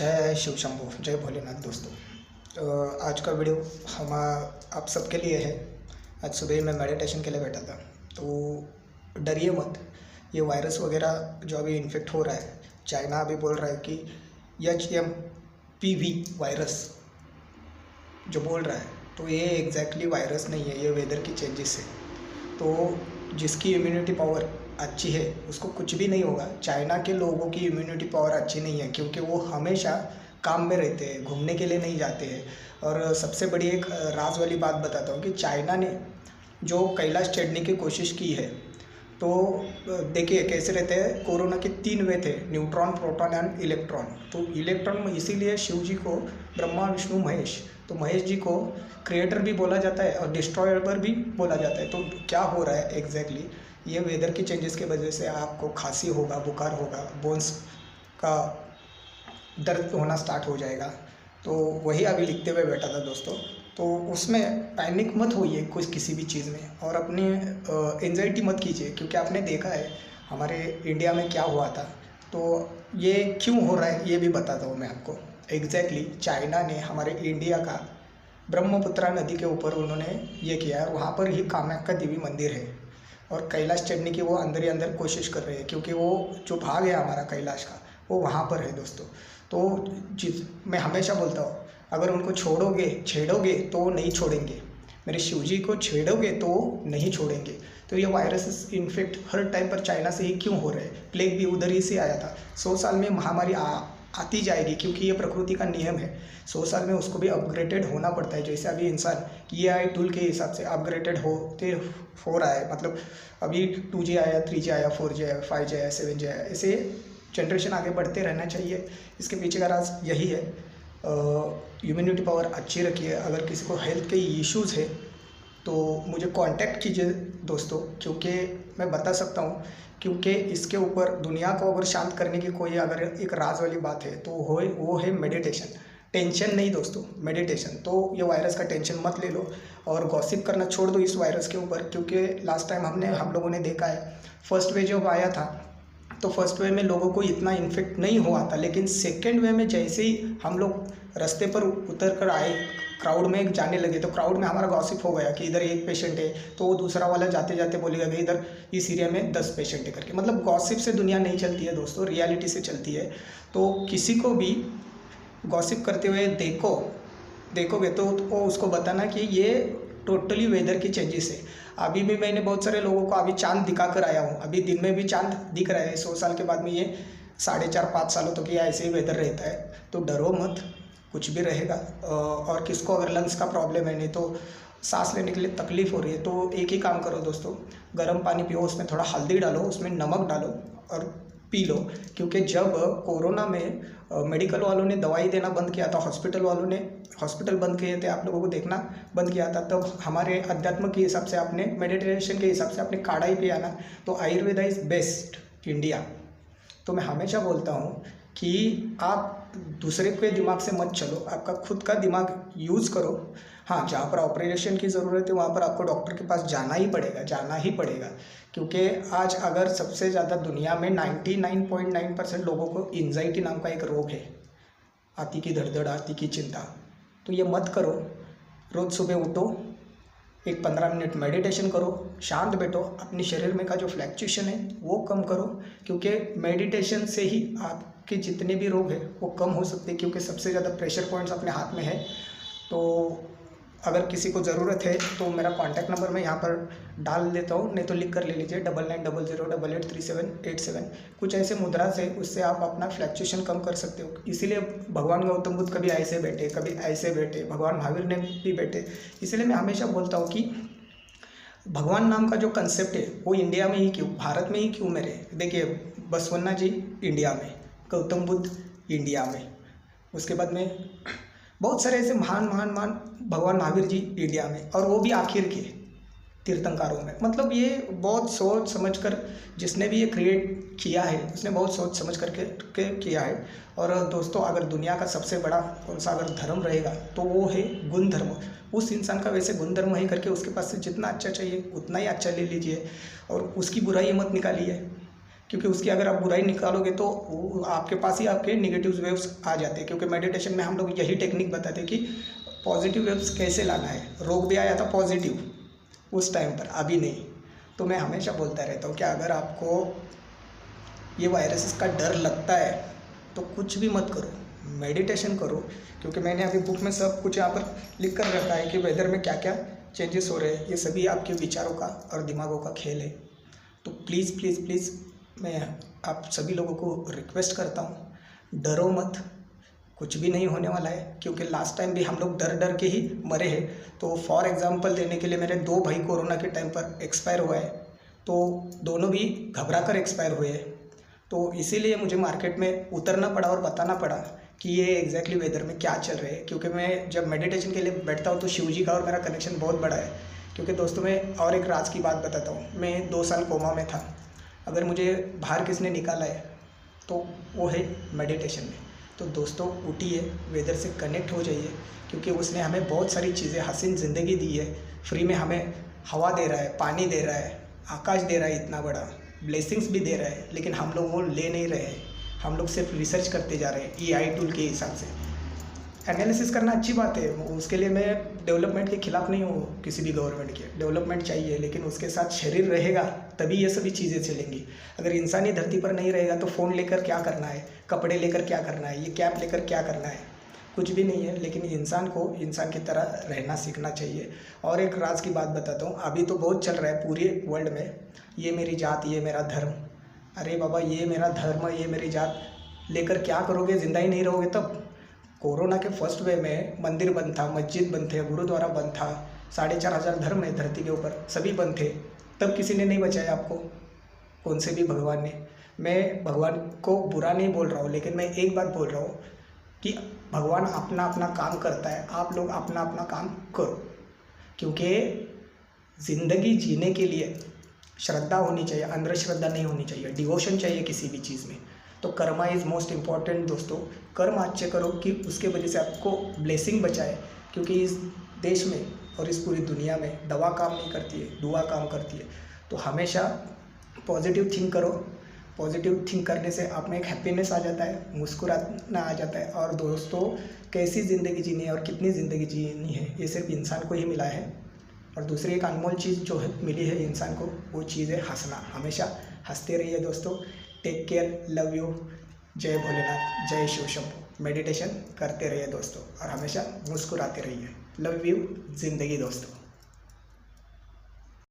जय शिव शंभू, जय भोलेनाथ दोस्तों। आज का वीडियो हम आप सबके लिए है। आज सुबह ही मैं मेडिटेशन के लिए बैठा था, तो डरिए मत। ये वायरस वगैरह जो अभी इन्फेक्ट हो रहा है, चाइना अभी बोल रहा है कि HMPV वायरस जो बोल रहा है, तो ये एग्जैक्टली वायरस नहीं है, ये वेदर की चेंजेस है। तो जिसकी इम्यूनिटी पावर अच्छी है उसको कुछ भी नहीं होगा। चाइना के लोगों की इम्यूनिटी पावर अच्छी नहीं है क्योंकि वो हमेशा काम में रहते हैं, घूमने के लिए नहीं जाते हैं। और सबसे बड़ी एक राज वाली बात बताता हूँ कि चाइना ने जो कैलाश चढ़ने की कोशिश की है, तो देखिए कैसे रहते हैं। कोरोना के 3 वे थे, न्यूट्रॉन, प्रोटॉन एंड इलेक्ट्रॉन। तो इलेक्ट्रॉन में इसीलिए शिव जी को ब्रह्मा विष्णु महेश, तो महेश जी को क्रिएटर भी बोला जाता है और डिस्ट्रॉयर भी बोला जाता है। तो क्या हो रहा है एग्जैक्टली, ये वेदर की चेंजेस की वजह से आपको खांसी होगा, बुखार होगा, बोन्स का दर्द होना स्टार्ट हो जाएगा। तो वही अभी लिखते हुए बैठा था दोस्तों। तो उसमें पैनिक मत होइए कुछ किसी भी चीज़ में, और अपनी एंजाइटी मत कीजिए, क्योंकि आपने देखा है हमारे इंडिया में क्या हुआ था। तो ये क्यों हो रहा है ये भी बताता हूँ मैं आपको। एग्जैक्टली चाइना ने हमारे इंडिया का ब्रह्मपुत्रा नदी के ऊपर उन्होंने ये किया है। वहाँ पर ही कामाख्या देवी मंदिर है और कैलाश चढ़ने की वो अंदर ही अंदर कोशिश कर रहे हैं, क्योंकि वो जो भाग है हमारा कैलाश का वो वहाँ पर है दोस्तों। तो मैं हमेशा बोलता हूँ, अगर उनको छेड़ोगे तो नहीं छोड़ेंगे। मेरे शिव जी को छेड़ोगे तो नहीं छोड़ेंगे। तो ये वायरस इन्फेक्ट हर टाइम पर चाइना से ही क्यों हो रहे हैं? प्लेग भी उधर ही से आया था। 100 साल में महामारी आती जाएगी, क्योंकि ये प्रकृति का नियम है। 100 साल में उसको भी अपग्रेडेड होना पड़ता है। जैसे अभी इंसान AI टूल के हिसाब से अपग्रेडेड हो रहा है। मतलब अभी 2G आया, 3G आया, 4G आया, 5G आया, 7G आया, ऐसे जनरेशन आगे बढ़ते रहना चाहिए। इसके पीछे का राज यही है। इम्यूनिटी पावर अच्छी रखिए। अगर किसी को हेल्थ के इश्यूज़ है तो मुझे कांटेक्ट कीजिए दोस्तों, क्योंकि मैं बता सकता हूँ। क्योंकि इसके ऊपर दुनिया को अगर शांत करने की कोई अगर एक राज वाली बात है तो वो है मेडिटेशन। टेंशन नहीं दोस्तों, मेडिटेशन। तो ये वायरस का टेंशन मत ले लो और गॉसिप करना छोड़ दो इस वायरस के ऊपर, क्योंकि लास्ट टाइम हम लोगों ने देखा है फर्स्ट वे जब आया था तो फर्स्ट वे में लोगों को इतना इन्फेक्ट नहीं हुआ था। लेकिन सेकेंड वे में जैसे ही हम लोग रास्ते पर उतर कर आए, क्राउड में जाने लगे, तो क्राउड में हमारा गॉसिप हो गया कि इधर एक पेशेंट है, तो वो दूसरा वाला जाते जाते बोलेगा कि इधर इस एरिया में 10 पेशेंट है करके। मतलब गॉसिप से दुनिया नहीं चलती है दोस्तों, रियलिटी से चलती है। तो किसी को भी गॉसिप करते हुए देखोगे तो वो उसको बताना कि ये टोटली वेदर की चेंजेस है। अभी भी मैंने बहुत सारे लोगों को अभी चांद दिखा कर आया हूँ। अभी दिन में भी चांद दिख रहा है। 100 साल के बाद में ये 4.5-5 सालों तक ये ऐसे ही वेदर रहता है। तो डरो मत, कुछ भी रहेगा। और किसको अगर लंग्स का प्रॉब्लम है, नहीं तो सांस लेने के लिए तकलीफ़ हो रही है, तो एक ही काम करो दोस्तों, गर्म पानी पियो, उसमें थोड़ा हल्दी डालो, उसमें नमक डालो और पी लो। क्योंकि जब कोरोना में मेडिकल वालों ने दवाई देना बंद किया था, हॉस्पिटल वालों ने हॉस्पिटल बंद किए थे, आप लोगों को देखना बंद किया था, तब हमारे अध्यात्म के हिसाब से आपने, मेडिटेशन के हिसाब से आपने काढ़ा ही पिया ना। तो आयुर्वेदा इज़ बेस्ट इंडिया। तो मैं हमेशा बोलता हूँ कि आप दूसरे के दिमाग से मत चलो, आपका खुद का दिमाग यूज़ करो। हाँ, जहाँ पर ऑपरेशन की ज़रूरत है वहाँ पर आपको डॉक्टर के पास जाना ही पड़ेगा। क्योंकि आज अगर सबसे ज़्यादा दुनिया में 99.9% लोगों को एंजाइटी नाम का एक रोग है, आती की धड़धड़, आती की चिंता। तो ये मत करो। रोज़ सुबह उठो, एक 15 मिनट मेडिटेशन करो, शांत बैठो, अपने शरीर में का जो फ्लैक्चुएशन है वो कम करो, क्योंकि मेडिटेशन से ही आपके जितने भी रोग हैं वो कम हो सकते हैं। क्योंकि सबसे ज़्यादा प्रेशर पॉइंट्स अपने हाथ में है। तो अगर किसी को ज़रूरत है तो मेरा कॉन्टैक्ट नंबर मैं यहाँ पर डाल देता हूँ, नहीं तो लिख कर ले लीजिए 9900883787। कुछ ऐसे मुद्रा से उससे आप अपना फ्लैक्चुएशन कम कर सकते हो। इसीलिए भगवान गौतम बुद्ध कभी ऐसे बैठे, कभी ऐसे बैठे, भगवान महावीर ने भी बैठे। इसीलिए मैं हमेशा बोलता हूँ कि भगवान नाम का जो कंसेप्ट है वो इंडिया में ही क्यों, भारत में ही क्यों मेरे। देखिए, बसवन्ना जी इंडिया में, गौतम बुद्ध इंडिया में, उसके बाद में बहुत सारे ऐसे महान भगवान महावीर जी इंडिया में, और वो भी आखिर के तीर्थंकरों में। मतलब ये बहुत सोच समझ कर जिसने भी ये क्रिएट किया है, उसने बहुत सोच समझ करके किया है। और दोस्तों, अगर दुनिया का सबसे बड़ा कौन सा अगर धर्म रहेगा तो वो है गुण धर्म। उस इंसान का वैसे गुण धर्म है करके उसके पास से जितना अच्छा चाहिए उतना ही अच्छा ले लीजिए और उसकी बुराई मत निकालिए। क्योंकि उसकी अगर आप बुराई निकालोगे तो आपके पास ही आपके नेगेटिव वेव्स आ जाते हैं। क्योंकि मेडिटेशन में हम लोग यही टेक्निक बताते हैं कि पॉजिटिव वेव्स कैसे लाना है। रोग भी आया था पॉजिटिव उस टाइम पर, अभी नहीं। तो मैं हमेशा बोलता रहता हूँ कि अगर आपको ये वायरसेस का डर लगता है तो कुछ भी मत करो, मेडिटेशन करो। क्योंकि मैंने अभी बुक में सब कुछ यहाँ पर लिख कर रखा है कि वेदर में क्या क्या चेंजेस हो रहे हैं। ये सभी आपके विचारों का और दिमागों का खेल है। तो प्लीज़ प्लीज़ प्लीज़ मैं आप सभी लोगों को रिक्वेस्ट करता हूँ, डरो मत, कुछ भी नहीं होने वाला है। क्योंकि लास्ट टाइम भी हम लोग डर डर के ही मरे हैं। तो फॉर एग्जांपल देने के लिए, मेरे 2 भाई कोरोना के टाइम पर एक्सपायर हुआ है, तो दोनों भी घबरा कर एक्सपायर हुए हैं। तो इसीलिए मुझे मार्केट में उतरना पड़ा और बताना पड़ा कि ये एग्जैक्टली वेदर में क्या चल रहा है। क्योंकि मैं जब मेडिटेशन के लिए बैठता हूँ तो शिव जी का और मेरा कनेक्शन बहुत बड़ा है। क्योंकि दोस्तों मैं और एक राज की बात बताता हूँ, मैं 2 साल कोमा में था। अगर मुझे बाहर किसने निकाला है तो वो है मेडिटेशन में। तो दोस्तों उठिए, वेदर से कनेक्ट हो जाइए, क्योंकि उसने हमें बहुत सारी चीज़ें, हसीन ज़िंदगी दी है। फ्री में हमें हवा दे रहा है, पानी दे रहा है, आकाश दे रहा है, इतना बड़ा ब्लेसिंग्स भी दे रहा है। लेकिन हम लोग वो ले नहीं रहे हैं। हम लोग सिर्फ रिसर्च करते जा रहे हैं AI टूल के हिसाब से। एनालिसिस करना अच्छी बात है, उसके लिए मैं डेवलपमेंट के खिलाफ नहीं हूँ। किसी भी गवर्नमेंट के डेवलपमेंट चाहिए, लेकिन उसके साथ शरीर रहेगा तभी ये सभी चीज़ें चलेंगी। अगर इंसानी धरती पर नहीं रहेगा तो फ़ोन लेकर क्या करना है, कपड़े लेकर क्या करना है, ये कैप लेकर क्या करना है, कुछ भी नहीं है। लेकिन इंसान को इंसान की तरह रहना सीखना चाहिए। और एक राज की बात बताता हूँ, अभी तो बहुत चल रहा है पूरे वर्ल्ड में, ये मेरी जात, ये मेरा धर्म। अरे बाबा, ये मेरा धर्म, ये मेरी जात लेकर क्या करोगे, ज़िंदा ही नहीं रहोगे तब। कोरोना के फर्स्ट वे में मंदिर बंद था, मस्जिद बंद थे, गुरुद्वारा बंद था, 4,500 धर्म है धरती के ऊपर, सभी बंद थे। तब किसी ने नहीं बचाया आपको, कौन से भी भगवान ने। मैं भगवान को बुरा नहीं बोल रहा हूँ, लेकिन मैं एक बात बोल रहा हूँ कि भगवान अपना अपना काम करता है, आप लोग अपना अपना काम करो। क्योंकि ज़िंदगी जीने के लिए श्रद्धा होनी चाहिए, अंधश्रद्धा नहीं होनी चाहिए, डिवोशन चाहिए किसी भी चीज़ में। तो कर्मा इज़ मोस्ट इम्पॉर्टेंट दोस्तों। कर्म अच्छे करो कि उसके वजह से आपको ब्लेसिंग बचाए। क्योंकि इस देश में और इस पूरी दुनिया में दवा काम नहीं करती है, दुआ काम करती है। तो हमेशा पॉजिटिव थिंक करो। पॉजिटिव थिंक करने से आप में एक हैप्पीनेस आ जाता है, मुस्कुराना आ जाता है। और दोस्तों, कैसी ज़िंदगी जीनी है और कितनी ज़िंदगी जीनी है, ये सिर्फ इंसान को ही मिला है। और दूसरी एक अनमोल चीज़ जो है मिली है इंसान को, वो चीज़ है हंसना। हमेशा हंसते रहिए दोस्तों। टेक केयर, लव यू, जय भोलेनाथ, जय शिव शंभू। मेडिटेशन करते रहिए दोस्तों और हमेशा मुस्कुराते रहिए। लव यू, ज़िंदगी दोस्तों।